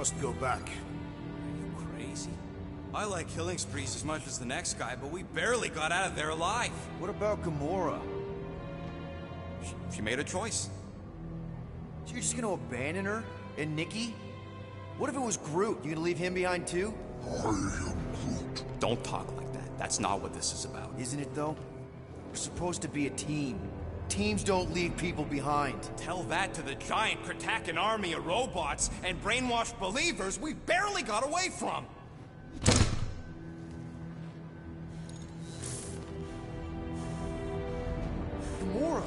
must go back. Are you crazy? I like killing sprees as much as the next guy, but we barely got out of there alive. What about Gamora? She made a choice. So you're just gonna abandon her? And Nikki? What if it was Groot? You gonna leave him behind too? I am Groot. Don't talk like that. That's not what this is about. Isn't it though? We're supposed to be a team. Teams don't leave people behind. Tell that to the giant Kratakan army of robots and brainwashed believers we barely got away from. Gamora!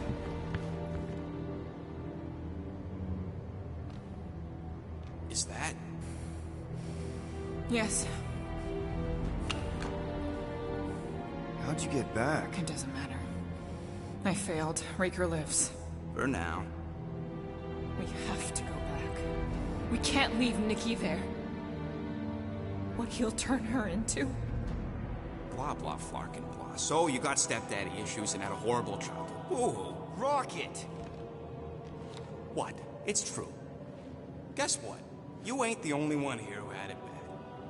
Is that? Yes, How'd you get back? it doesn't matter. I failed. Raker lives. For now. We have to go back. We can't leave Nikki there. What he'll turn her into. Blah, blah, flarkin' blah. So you got stepdaddy issues and had a horrible childhood. Ooh. Rocket! What? It's true. Guess what? You ain't the only one here who had it bad.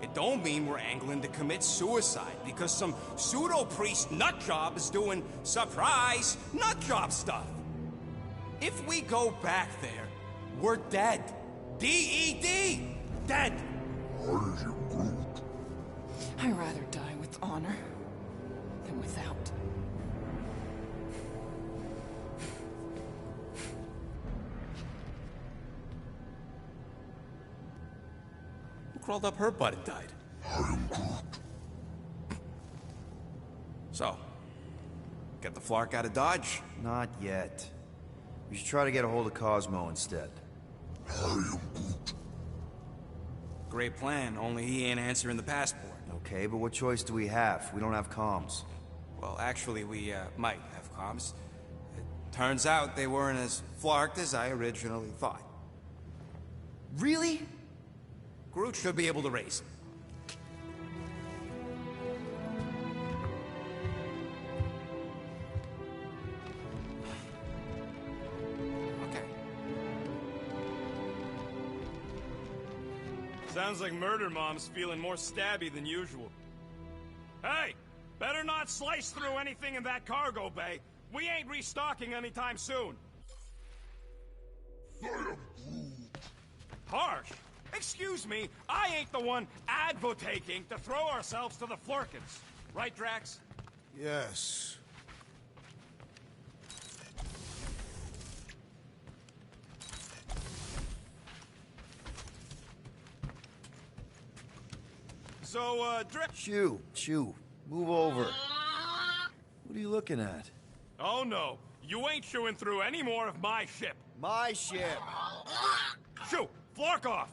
It don't mean we're angling to commit suicide because some pseudo-priest nutjob is doing surprise nutjob stuff. If we go back there, we're dead. D-E-D! Dead! I am Groot. I'd rather die with honor than without. Who crawled up her butt and died? I am Groot. So, get the Flark out of Dodge? Not yet. We should try to get a hold of Cosmo instead. I am Groot. Great plan, only he ain't answering the passport. Okay, but what choice do we have? We don't have comms. Well, actually, we might have comms. It turns out they weren't as flarked as I originally thought. Really? Groot should be able to raise him. Okay. Sounds like Murder Mom's feeling more stabby than usual. Hey! Better not slice through anything in that cargo bay. We ain't restocking anytime soon. I am Groot. Harsh! Excuse me, I ain't the one advocating to throw ourselves to the Flurkins. Right, Drax? Yes. So, Drax... Chew. Move over. What are you looking at? Oh no, you ain't chewing through any more of my ship. My ship! Shoo! Flark off!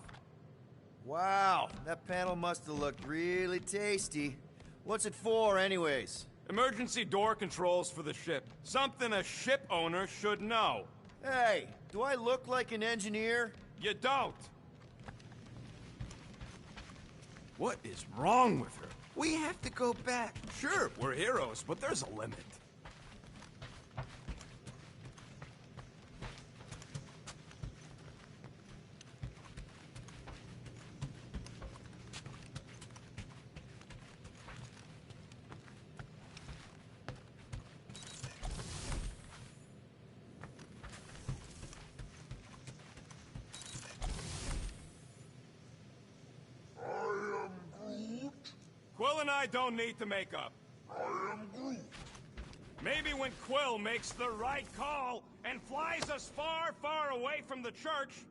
Wow, that panel must have looked really tasty. What's it for, anyways? Emergency door controls for the ship. Something a ship owner should know. Hey, do I look like an engineer? You don't. What is wrong with her? We have to go back. Sure, we're heroes, but there's a limit. Quill and I don't need to make up. I am Groot. Maybe when Quill makes the right call and flies us far, far away from the church.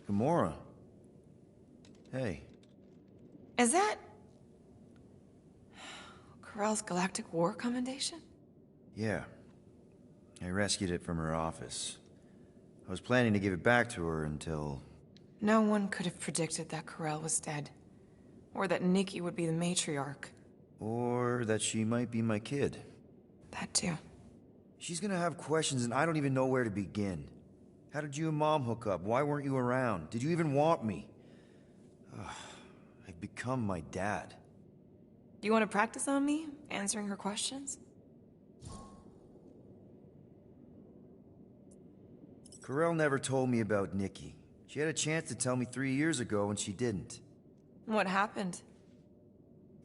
Gamora. Hey. Is that... Corell's Galactic War Commendation? Yeah. I rescued it from her office. I was planning to give it back to her until... No one could have predicted that Corell was dead. Or that Nikki would be the matriarch. Or that she might be my kid. That too. She's gonna have questions and I don't even know where to begin. How did you and Mom hook up? Why weren't you around? Did you even want me? I've become my dad. Do you want to practice on me, answering her questions? Corell never told me about Nikki. She had a chance to tell me 3 years ago and she didn't. What happened?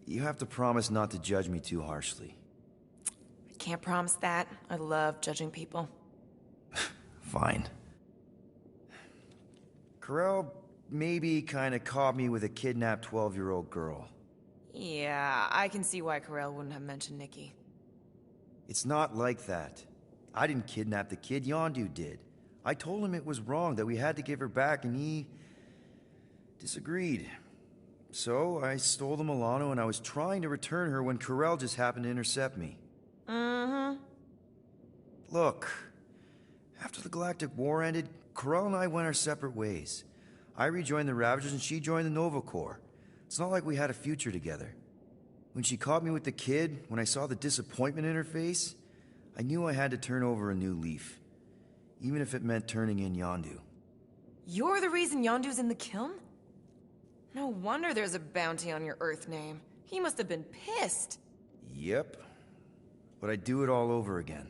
You have to promise not to judge me too harshly. I can't promise that. I love judging people. Fine. Corell maybe kinda caught me with a kidnapped 12-year-old girl. Yeah, I can see why Corell wouldn't have mentioned Nikki. It's not like that. I didn't kidnap the kid, Yondu did. I told him it was wrong, that we had to give her back, and he disagreed. So I stole the Milano and I was trying to return her when Corell just happened to intercept me. Mm-hmm. Look, after the Galactic War ended, Corell and I went our separate ways. I rejoined the Ravagers and she joined the Nova Corps. It's not like we had a future together. When she caught me with the kid, when I saw the disappointment in her face, I knew I had to turn over a new leaf. Even if it meant turning in Yondu. You're the reason Yondu's in the kiln? No wonder there's a bounty on your Earth name. He must have been pissed. Yep. But I'd do it all over again.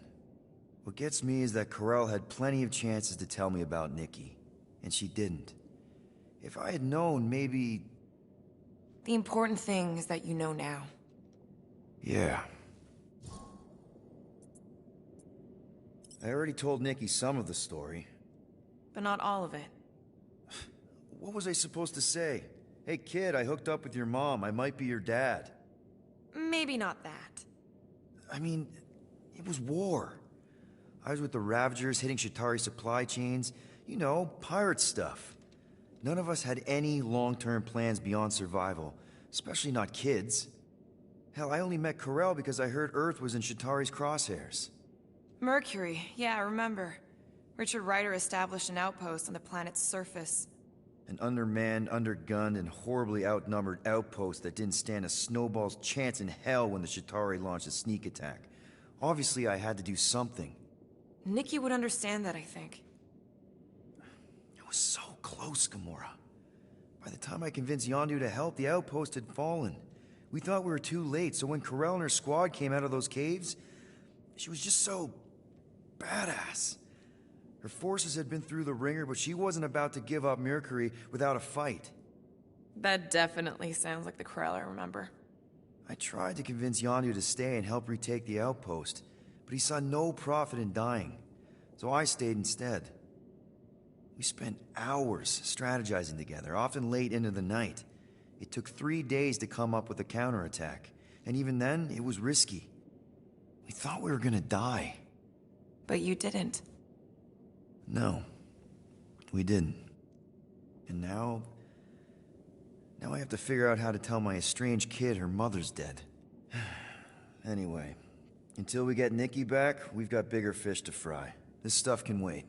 What gets me is that Corell had plenty of chances to tell me about Nikki, and she didn't. If I had known, maybe... The important thing is that you know now. Yeah. I already told Nikki some of the story. But not all of it. What was I supposed to say? Hey kid, I hooked up with your mom. I might be your dad. Maybe not that. I mean, it was war. I was with the Ravagers hitting Chitauri supply chains. You know, pirate stuff. None of us had any long-term plans beyond survival, especially not kids. Hell, I only met Corell because I heard Earth was in Chitauri's crosshairs. Mercury, yeah, I remember. Richard Ryder established an outpost on the planet's surface. An undermanned, undergunned, and horribly outnumbered outpost that didn't stand a snowball's chance in hell when the Chitauri launched a sneak attack. Obviously, I had to do something. Nikki would understand that, I think. It was so close, Gamora. By the time I convinced Yondu to help, the outpost had fallen. We thought we were too late, so when Corell and her squad came out of those caves, she was just so... badass. Her forces had been through the ringer, but she wasn't about to give up Mercury without a fight. That definitely sounds like the Corell I remember. I tried to convince Yondu to stay and help retake the outpost, but he saw no profit in dying, so I stayed instead. We spent hours strategizing together, often late into the night. It took 3 days to come up with a counterattack, and even then, it was risky. We thought we were gonna die. But you didn't. No, we didn't. And now I have to figure out how to tell my estranged kid her mother's dead. Anyway, until we get Nikki back, we've got bigger fish to fry. This stuff can wait.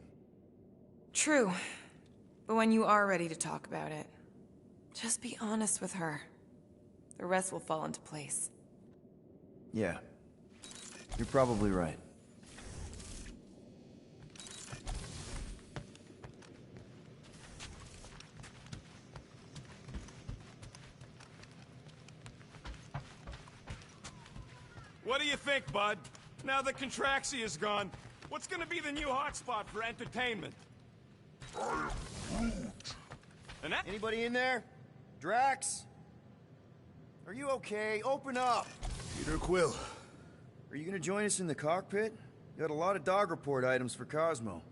True. But when you are ready to talk about it, just be honest with her. The rest will fall into place. Yeah, you're probably right. What do you think, bud? Now that Contraxia is gone, what's gonna be the new hotspot for entertainment? And that... Anybody in there? Drax? Are you okay? Open up! Peter Quill. Are you gonna join us in the cockpit? You got a lot of dog report items for Cosmo.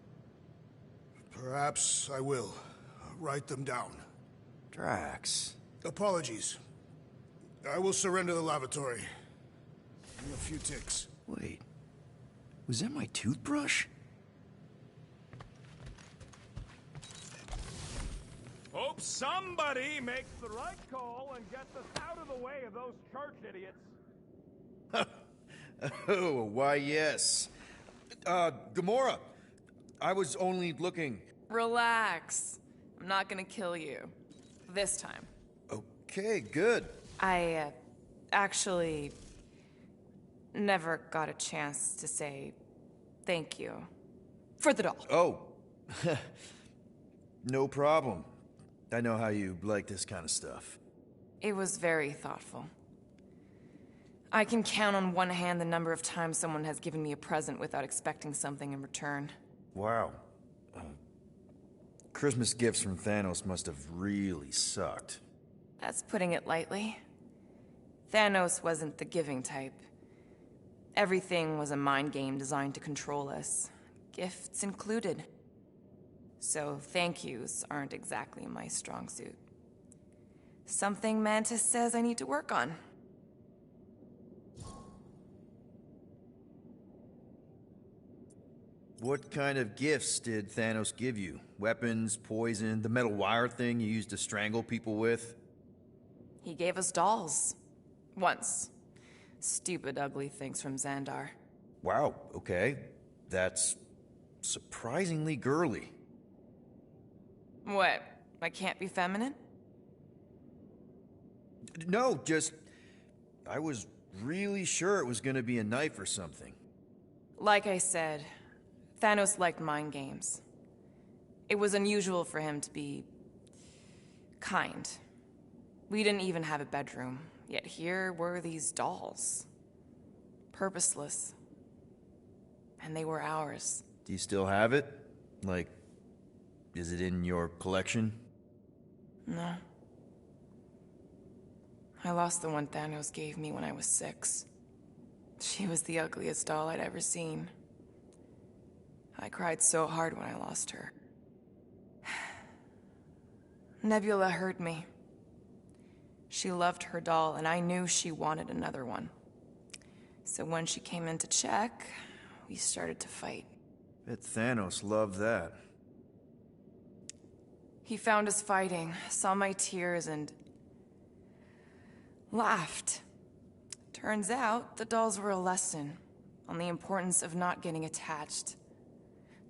Perhaps I will. Write them down. Drax. Apologies. I will surrender the lavatory. In a few ticks. Wait. Was that my toothbrush? Hope somebody makes the right call and gets us out of the way of those church idiots. Oh, why yes. Gamora. I was only looking. Relax. I'm not gonna kill you. This time. Okay, good. I, actually... never got a chance to say thank you. For the doll. Oh. No problem. I know how you like this kind of stuff. It was very thoughtful. I can count on one hand the number of times someone has given me a present without expecting something in return. Wow. Christmas gifts from Thanos must have really sucked. That's putting it lightly. Thanos wasn't the giving type. Everything was a mind game designed to control us, gifts included. So thank yous aren't exactly my strong suit. Something Mantis says I need to work on. What kind of gifts did Thanos give you? Weapons, poison, the metal wire thing you used to strangle people with? He gave us dolls. Once. Stupid, ugly things from Xandar. Wow, okay. That's surprisingly girly. What? I can't be feminine? No, just... I was really sure it was gonna be a knife or something. Like I said, Thanos liked mind games. It was unusual for him to be kind. We didn't even have a bedroom, yet here were these dolls. Purposeless. And they were ours. Do you still have it? Like, is it in your collection? No. I lost the one Thanos gave me when I was 6. She was the ugliest doll I'd ever seen. I cried so hard when I lost her. Nebula hurt me. She loved her doll, and I knew she wanted another one. So when she came in to check, we started to fight. Bet Thanos loved that. He found us fighting, saw my tears, and laughed. Turns out, the dolls were a lesson on the importance of not getting attached.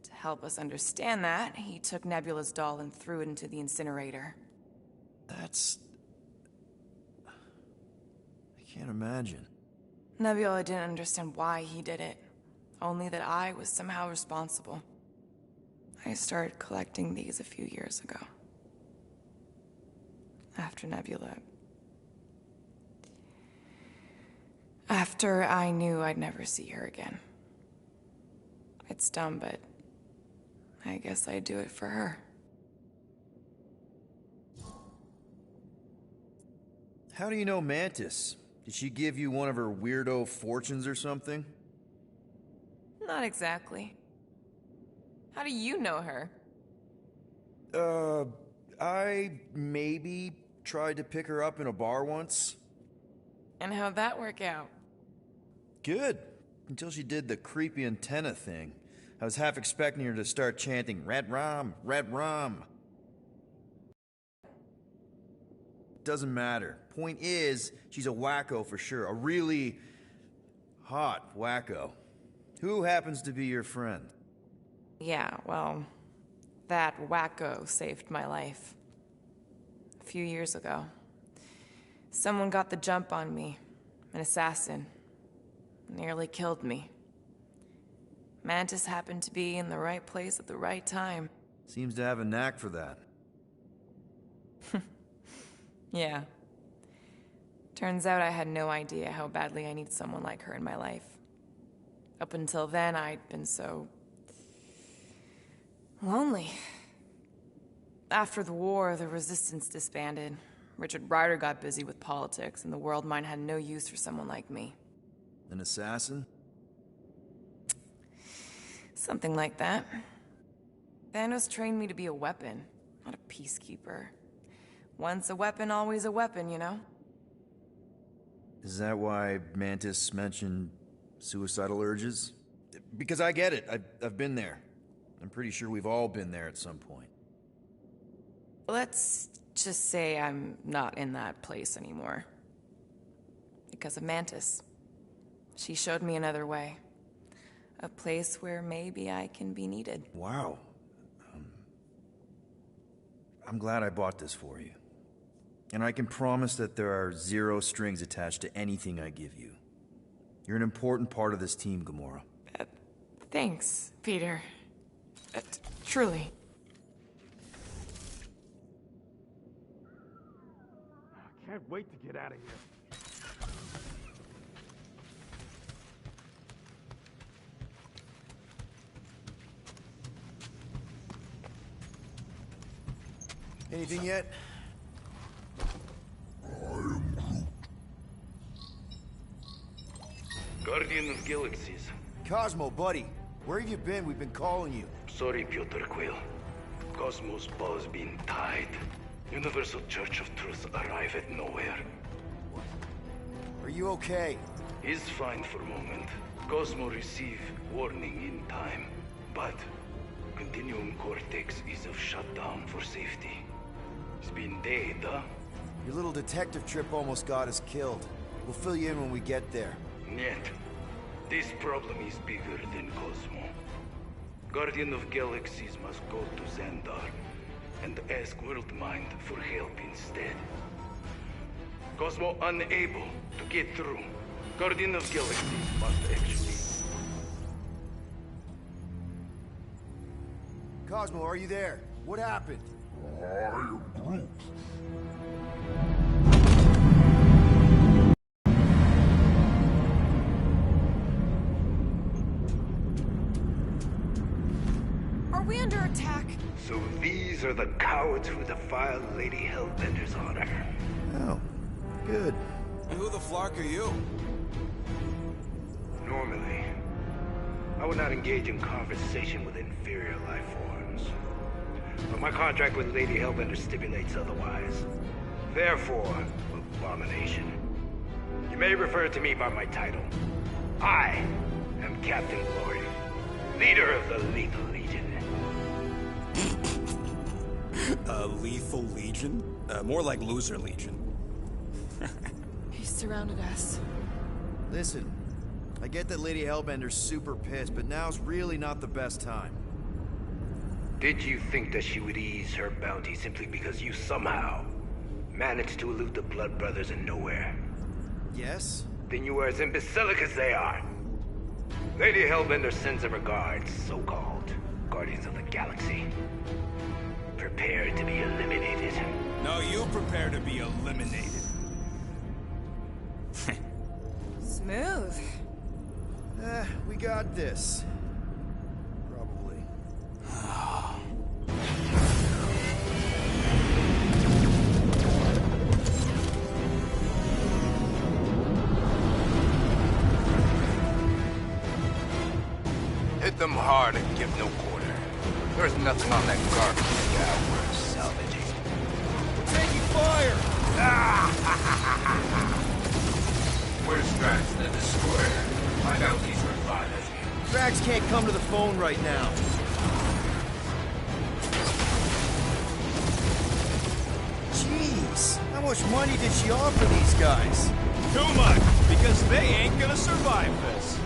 To help us understand that, he took Nebula's doll and threw it into the incinerator. That's... I can't imagine. Nebula didn't understand why he did it, only that I was somehow responsible. I started collecting these a few years ago. After Nebula. After I knew I'd never see her again. It's dumb, but I guess I'd do it for her. How do you know Mantis? Did she give you one of her weirdo fortunes or something? Not exactly. How do you know her? I maybe tried to pick her up in a bar once. And how'd that work out? Good. Until she did the creepy antenna thing. I was half expecting her to start chanting, Red Rum, Red Rum. Doesn't matter. Point is, she's a wacko for sure. A really hot wacko. Who happens to be your friend? Yeah, well, that wacko saved my life. A few years ago. Someone got the jump on me. An assassin. Nearly killed me. Mantis happened to be in the right place at the right time. Seems to have a knack for that. Yeah. Turns out I had no idea how badly I needed someone like her in my life. Up until then, I'd been so... lonely. After the war, the Resistance disbanded. Richard Ryder got busy with politics, and the World Mine had no use for someone like me. An assassin? Something like that. Thanos trained me to be a weapon, not a peacekeeper. Once a weapon, always a weapon, you know? Is that why Mantis mentioned suicidal urges? Because I get it. I've been there. I'm pretty sure we've all been there at some point. Let's just say I'm not in that place anymore. Because of Mantis. She showed me another way. A place where maybe I can be needed. Wow. I'm glad I bought this for you. And I can promise that there are zero strings attached to anything I give you. You're an important part of this team, Gamora. Thanks, Peter. Truly. I can't wait to get out of here. Anything yet? Guardian of Galaxies. Cosmo, buddy. Where have you been? We've been calling you. Sorry, Piotr Quill. Cosmos ball's been tied. Universal Church of Truth arrive at nowhere. Are you okay? He's fine for moment. Cosmo receive warning in time. But Continuum Cortex is of shutdown for safety. It's been dead, huh? Your little detective trip almost got us killed. We'll fill you in when we get there. Niet. This problem is bigger than Cosmo. Guardian of Galaxies must go to Xandar and ask Worldmind for help instead. Cosmo unable to get through. Guardian of Galaxies must actually... Cosmo, are you there? What happened? Are we under attack? So these are the cowards who defiled Lady Hellbender's honor. Oh, good. Who the flark are you? Normally, I would not engage in conversation with inferior life forms. But my contract with Lady Hellbender stipulates otherwise. Therefore, Abomination, you may refer to me by my title. I am Captain Glory, leader of the Lethal Legion. Lethal Legion? More like Loser Legion. He surrounded us. Listen, I get that Lady Hellbender's super pissed, but now's really not the best time. Did you think that she would ease her bounty simply because you somehow managed to elude the Blood Brothers in nowhere? Yes? Then you were as imbecilic as they are. Lady Hellbender sends her regards, so-called Guardians of the Galaxy. Prepare to be eliminated. No, you prepare to be eliminated. Smooth. We got this. Probably. Hit them hard and give no quarter. There's nothing on that garbage scow worth salvaging. We're taking fire! Where's Strax the Destroyer? Find out he's reviving. Drax can't come to the phone right now. Jeez, how much money did she offer these guys? Too much, because they ain't gonna survive this.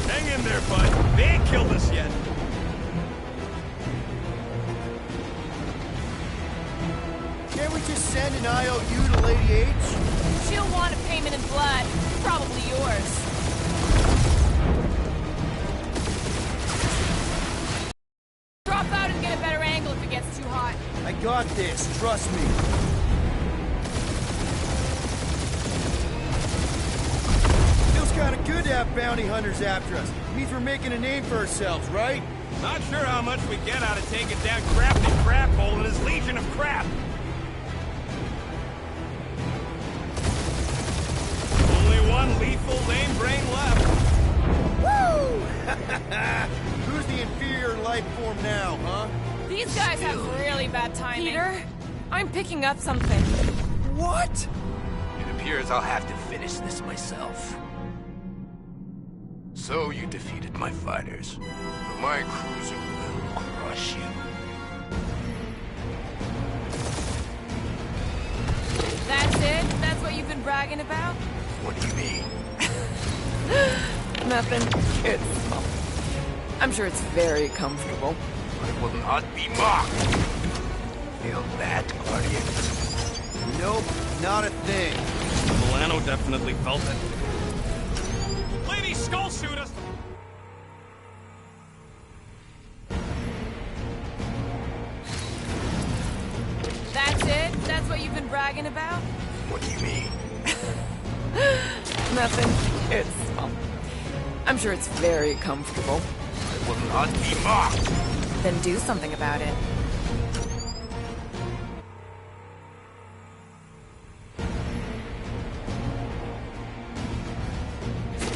Hang in there, bud. They ain't killed us yet. Can't we just send an IOU to Lady H? She'll want a payment in blood. Probably yours. Drop out and get a better angle if it gets too hot. I got this, trust me. Feels kind of good to have bounty hunters after us. Means we're making a name for ourselves, right? Not sure how much we get out of taking down Crafty Craphole and his Legion of Crap. Only one lethal lame brain left. Woo! Who's the inferior life form now, huh? These guys have really bad timing. Peter, I'm picking up something. What? It appears I'll have to finish this myself. So you defeated my fighters. But my cruiser will crush you. That's it? That's what you've been bragging about? What do you mean? Nothing. I'm sure it's very comfortable. But it will not be mocked. Feel that, Guardians? Nope, not a thing. Milano definitely felt it. Lady Skull shoot us! That's it? That's what you've been bragging about? What do you mean? Nothing. I'm sure it's very comfortable. I will not be mocked. Then do something about it.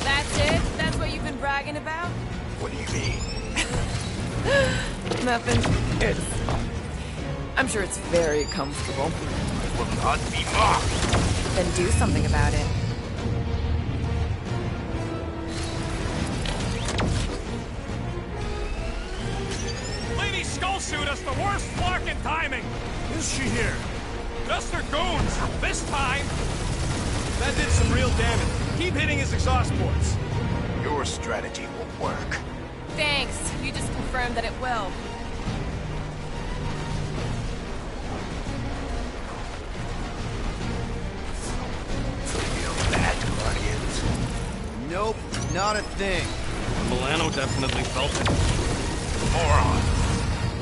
That's it? That's what you've been bragging about? What do you mean? Nothing. I'm sure it's very comfortable. I will not be mocked. Then do something about it. Lady Skullsuit us the worst flarkin' timing! Is she here? Just her goons! This time! That did some real damage. Keep hitting his exhaust ports. Your strategy will work. Thanks. You just confirmed that it will. Feel bad, Guardians? Nope, not a thing. Milano definitely felt it. Moron.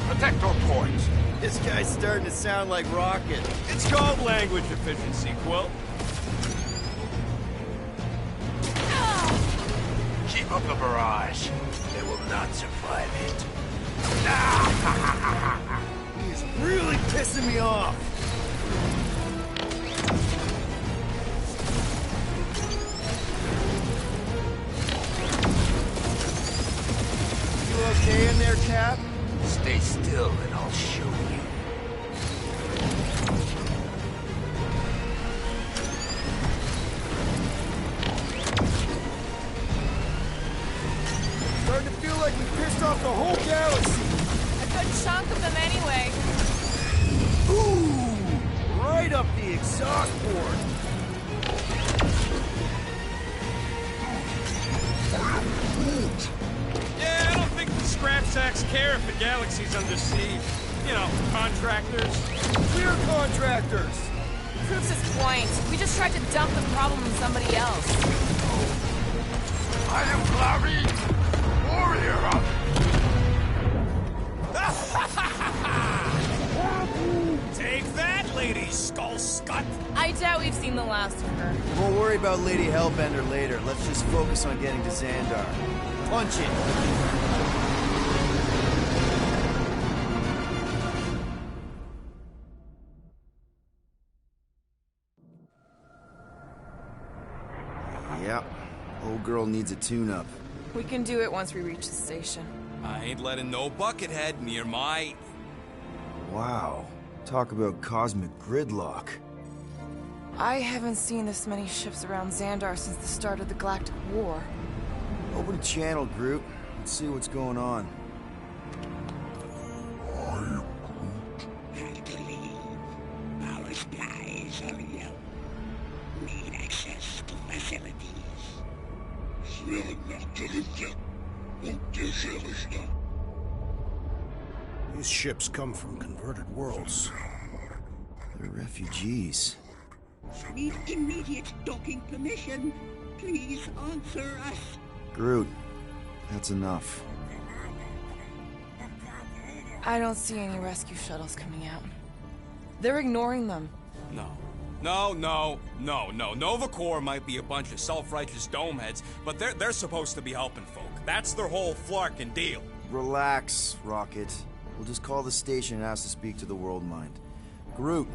Protect our ports. This guy's starting to sound like Rocket. It's called language efficiency, Quill. Keep up the barrage. They will not survive it. He's really pissing me off. You okay in there, Cap? Stay still and I'll show you. Starting to feel like we pissed off the whole galaxy. A good chunk of them anyway. Ooh! Right up the exhaust port. Yeah, I don't think the scrap sacks care if the galaxy's under siege. You know, contractors. We're contractors. Proves his point. We just tried to dump the problem on somebody else. I am Glavi, warrior. Take that, Lady Skullscut! I doubt we've seen the last of her. We'll worry about Lady Hellbender later. Let's just focus on getting to Xandar. Punch it! Yep. Old girl needs a tune-up. We can do it once we reach the station. I ain't letting no buckethead near my... Wow. Talk about cosmic gridlock. I haven't seen this many ships around Xandar since the start of the Galactic War. Open a channel, Groot. Let's see what's going on. Hard to leave. Our supplies are low. Need access to facilities. These ships come from converted worlds. They're refugees. Need immediate docking permission. Please answer us. Groot, that's enough. I don't see any rescue shuttles coming out. They're ignoring them. No. Nova Corps might be a bunch of self-righteous domeheads, but they're supposed to be helping folk. That's their whole flarkin' deal. Relax, Rocket. We'll just call the station and ask to speak to the World Mind. Groot.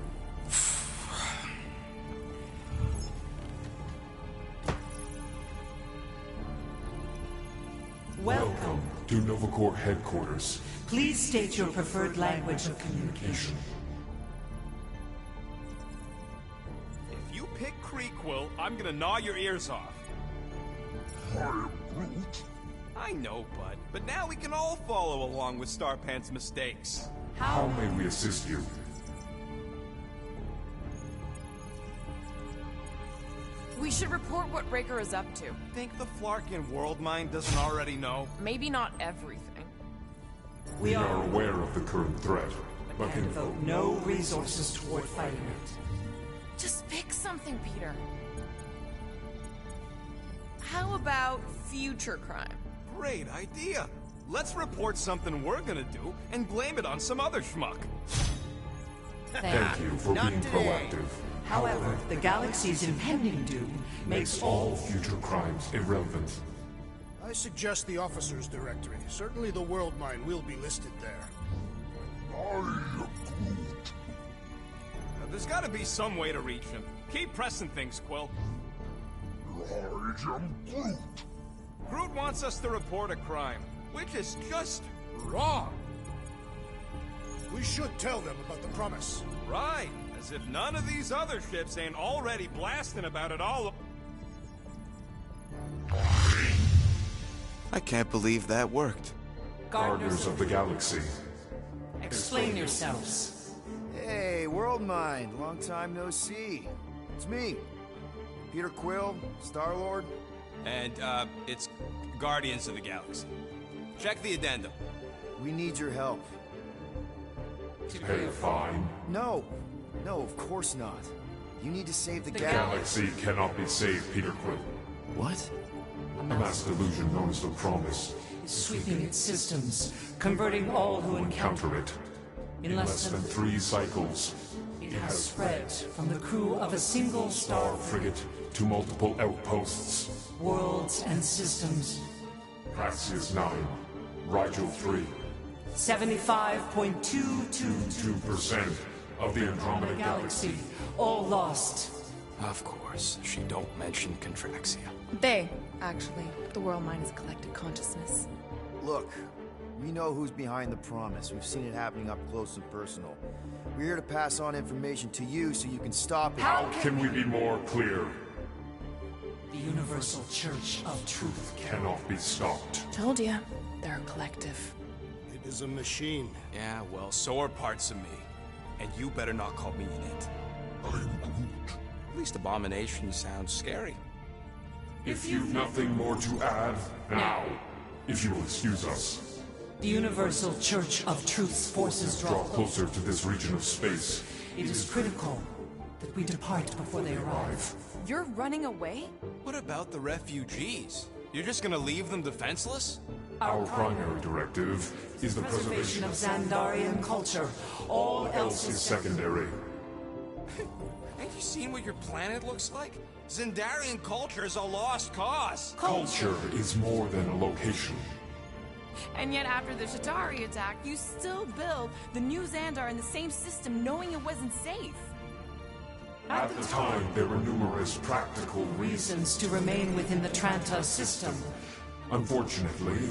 Welcome to Nova Corps headquarters. Please state your preferred language of communication. If you pick Kreequill, I'm gonna gnaw your ears off. I know, bud, but now we can all follow along with Starpant's mistakes. How may we assist you? We should report what Raker is up to. Think the Flarkin World Mind doesn't already know? Maybe not everything. We are aware of the current threat, but can Devote no resources toward fighting it. Just pick something, Peter. How about future crime? Great idea. Let's report something we're gonna do and blame it on some other schmuck. Thank you for being proactive. However, the galaxy's impending doom Makes all future crimes irrelevant. I I suggest the officers' directory. Certainly the World Mine will be listed there. Now, there's gotta be some way to reach him. Keep pressing things, Quill. I am Groot. Groot wants us to report a crime, which is just wrong. We should tell them about the promise. Right, as if none of these other ships ain't already blasting about it all. I can't believe that worked. Gardeners of the Galaxy. Explain yourselves. Hey, World Mind, long time no see. It's me, Peter Quill, Star-Lord. And, it's Guardians of the Galaxy. Check the addendum. We need your help. Pay a fine. No, of course not. You need to save the The galaxy. Galaxy cannot be saved, Peter Quill. What? A mass delusion known as the Promise. Sweeping its systems, converting all who encounter it. In In less less than than 3 cycles, it has spread from the crew of a single star frigate to multiple outposts. worlds and systems. Praxius 9, Rigel 3, 75.222 2% of the Andromeda Galaxy. galaxy, all lost. Of course, she don't mention Contraxia. They, actually. The World Mine is collective consciousness. Look, we know who's behind the promise. We've seen it happening up close and personal. We're here to pass on information to you so you can stop it. How can we be more clear? The Universal Church of Truth Cannot be stopped. Told ya. They're a collective. It is a machine. Yeah, well, so are parts of me. And you better not call me in it. At least Abomination sounds scary. If you've nothing more to add, now, if you will excuse us, The Universal Church of Truth's forces draw draw closer to this region of space. It is critical that we depart before they arrive. You're running away? What about the refugees? You're just gonna leave them defenseless? Our primary directive is the Preservation preservation of of Xandarian culture. All else is is secondary. Ain't you seen what your planet looks like? Xandarian culture is a lost cause. Culture is more than a location. And yet after the Shatari attack, you still build the new Xandar in the same system knowing it wasn't safe. At the time, there were numerous practical reasons to remain within the Tranta system. Unfortunately,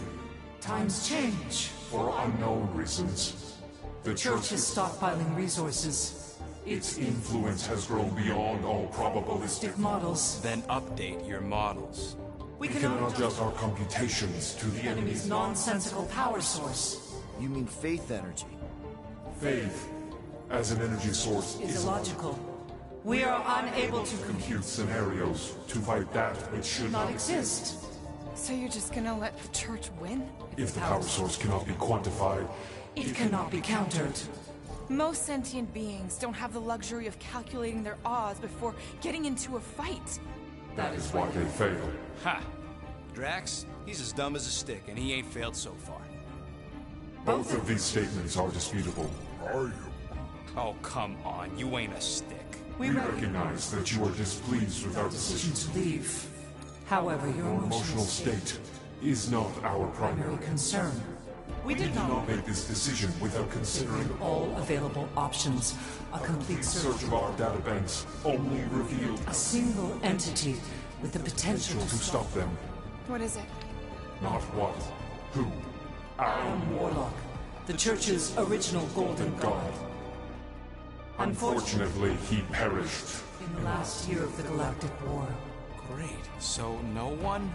Times change. for unknown reasons, the Church is stockpiling resources. its influence has grown beyond all probabilistic Models. Then update your models. We We can cannot adjust our computations to the enemy's enemy's nonsensical power source. You mean faith energy? faith as an energy source Is illogical. We are unable to compute scenarios to fight that which should not not exist. So you're just gonna let the church win? If the power source cannot be quantified, It cannot be countered. Most sentient beings don't have the luxury of calculating their odds before getting into a fight. that is why they fail. Ha! Drax, he's as dumb as a stick, and he ain't failed so far. Both of these statements are disputable. Oh, come on, you ain't a stick. We recognize that you are displeased with our decision. To leave. However, your Your emotional emotional state is not our primary concern. We We did do not not make this decision without considering all available options. A complete search of our databanks only revealed A single entity with the potential to stop them. What is it? Not what, who, Alan Warlock, the Church's original Golden God. Unfortunately, he perished. In the last year of the Galactic War. Great, so no one?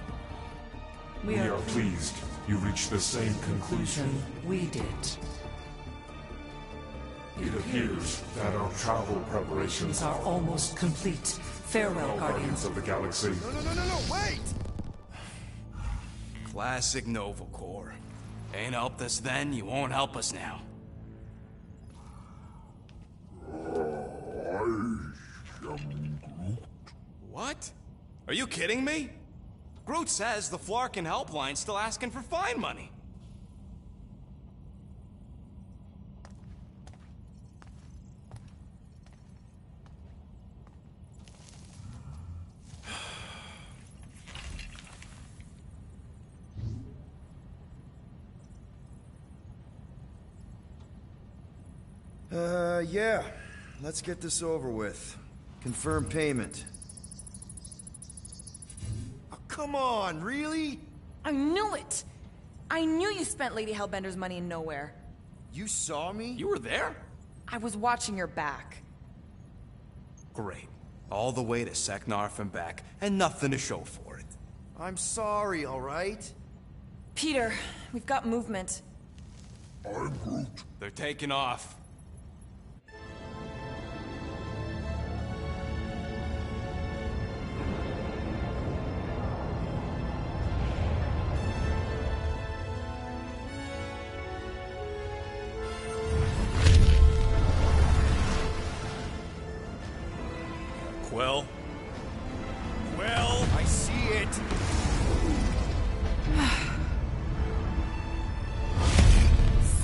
We are pleased you reached the same conclusion. We did. It appears that our travel preparations These are almost complete. Farewell, Guardians. of the Galaxy. No, wait! Classic Nova Corps. Ain't helped us then, you won't help us now. What? Are you kidding me? Groot says the Flarkin helpline's still asking for fine money. Yeah. Let's get this over with. Confirm payment. Oh, come on, really? I knew it! I knew you spent Lady Hellbender's money in nowhere. You saw me? You were there? I was watching your back. Great. All the way to Seknarf and back, and nothing to show for it. I'm sorry, alright? Peter, we've got movement. I'm Groot. They're taking off. Quill? Quill? I see it!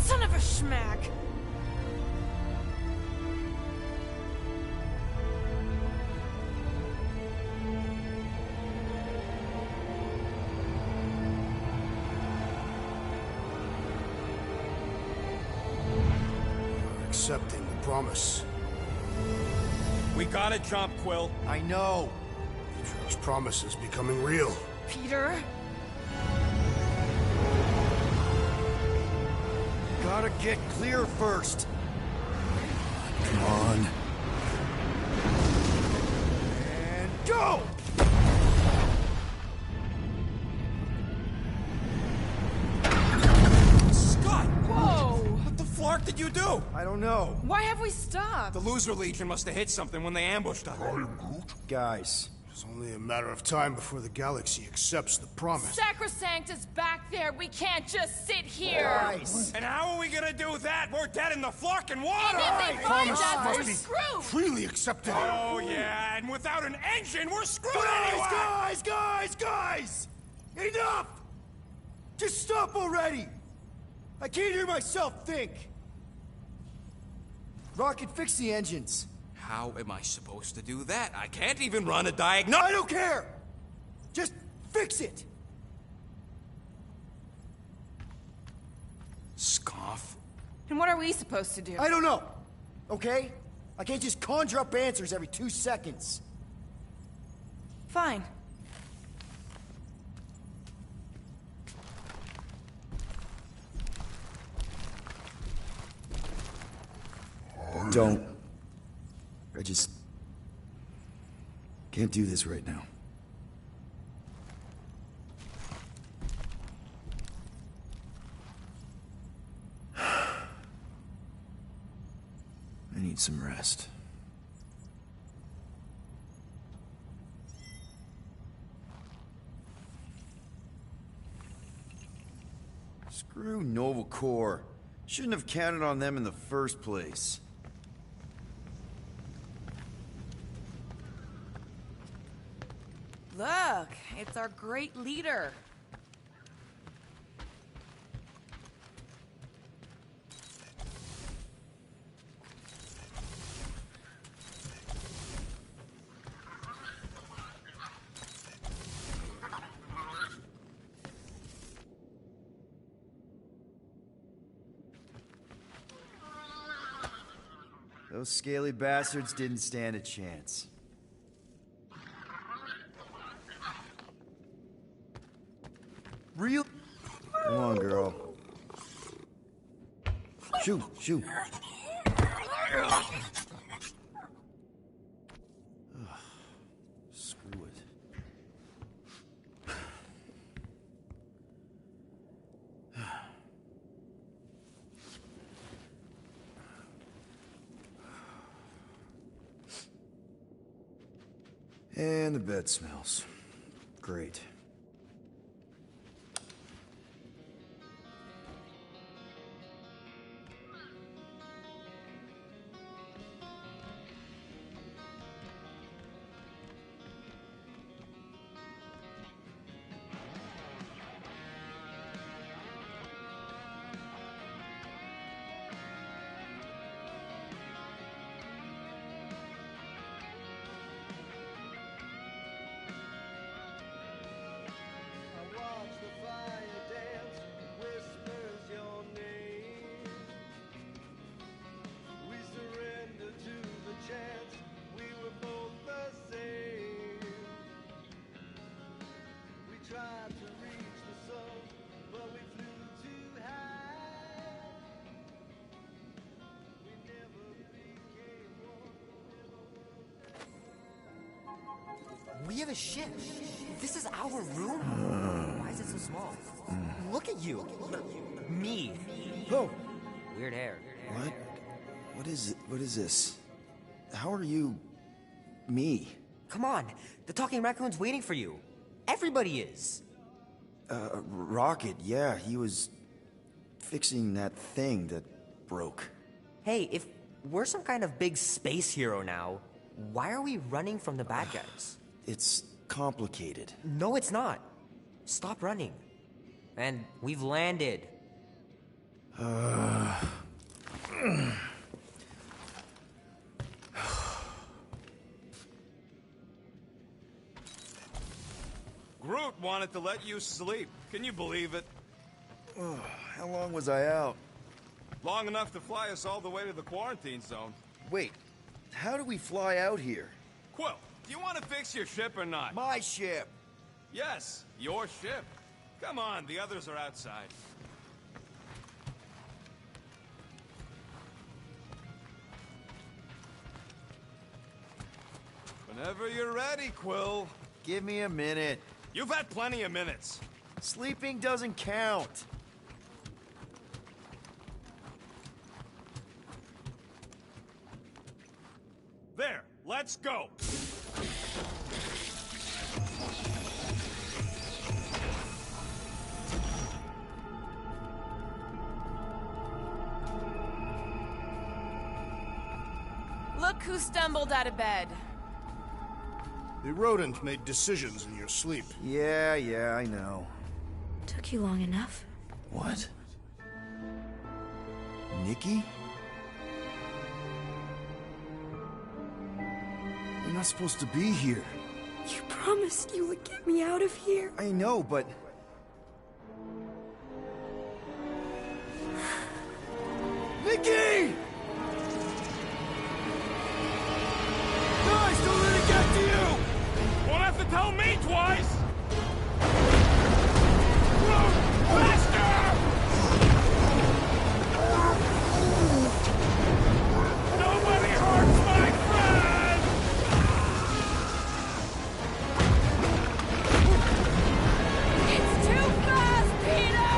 Son of a schmack! You're accepting the promise. We gotta jump, Quill. I know! Trail's promise is becoming real. Peter? Gotta get clear first. Come on. And go! Scott! Whoa! What the flark did you do? I don't know. Why have we stopped? The Loser Legion must have hit something when they ambushed us. Guys, It's only a matter of time before the galaxy accepts the promise. Sacrosanct is back there. We can't just sit here. guys! And how are we gonna do that? We're dead in the flarkin' water! And if they find Promise us, must we're be screwed. freely accepted. Oh, yeah, and without an engine, we're screwed anyway! Guys! Enough! Just stop already! I can't hear myself think! Rocket, fix the engines. How am I supposed to do that? I can't even run a diagnostic. I don't care! Just fix it! Scoff. And what are we supposed to do? I don't know, okay? I can't just conjure up answers every 2 seconds. Fine. Don't. I just can't do this right now. I need some rest. Screw Nova Corps. Shouldn't have counted on them in the first place. Look, it's our great leader. Those scaly bastards didn't stand a chance. Real? Come on, girl. Shoo, shoo. Ugh. Screw it. And the bed smells. Great. We have a ship. This is our room? Why is it so small? Look at you. Me. Oh. Weird hair. What? What is it? What is this? How are you... me? Come on. The talking raccoon's waiting for you. Everybody is. Rocket, yeah, he was... fixing that thing that broke. Hey, if we're some kind of big space hero now, why are we running from the bad guys? It's complicated. No, it's not. Stop running. And we've landed. Groot wanted to let you sleep. Can you believe it? How long was I out? Long enough to fly us all the way to the quarantine zone. Wait, how do we fly out here? Quill, do you want to fix your ship or not? My ship! Yes, your ship. Come on, the others are outside. Whenever you're ready, Quill. Give me a minute. You've had plenty of minutes. Sleeping doesn't count. There, let's go. Look who stumbled out of bed. The rodent made decisions in your sleep. Yeah, I know. Took you long enough. What? Nikki? You're not supposed to be here. You promised you would get me out of here. I know, but... Nikki! Guys, don't let it get to you! Won't have to tell me twice! Run! Faster! Nobody hurts my friend! It's too fast, Peter!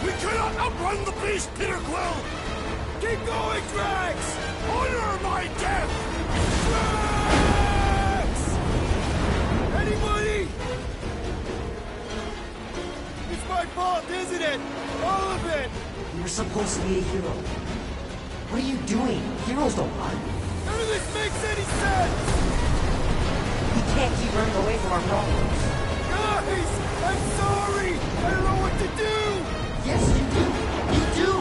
We cannot outrun the beast, Peter Quill! Keep going, Drax! Honor my death! Drax! Anybody? It's my fault, isn't it? All of it! You're supposed to be a hero. What are you doing? Heroes don't run. None of this makes any sense! We can't keep running away from our problems. Guys! I'm sorry! I don't know what to do! Yes, you do! You do!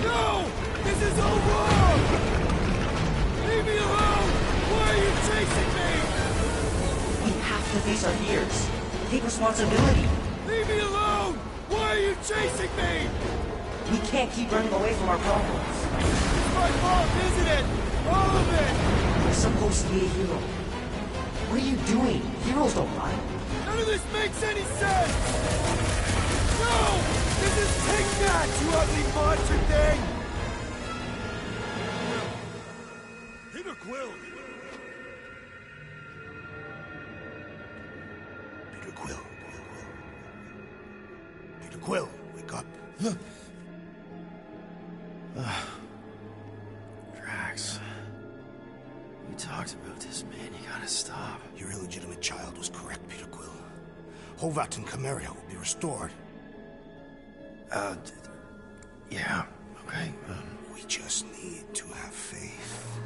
No! This is all wrong! Leave me alone! Why are you chasing me? We have to face our fears. Take responsibility. Leave me alone! Why are you chasing me? We can't keep running away from our problems. It's my fault, isn't it? All of it! You're supposed to be a hero. What are you doing? Heroes don't run. None of this makes any sense! No! This is Take That, you ugly monster thing! Peter Quill! Peter Quill. Peter Quill, wake up. Drax. We talked about this, man. You gotta stop. Your illegitimate child was correct, Peter Quill. Hovat and Chimeria will be restored. Yeah, okay. We just need to have faith.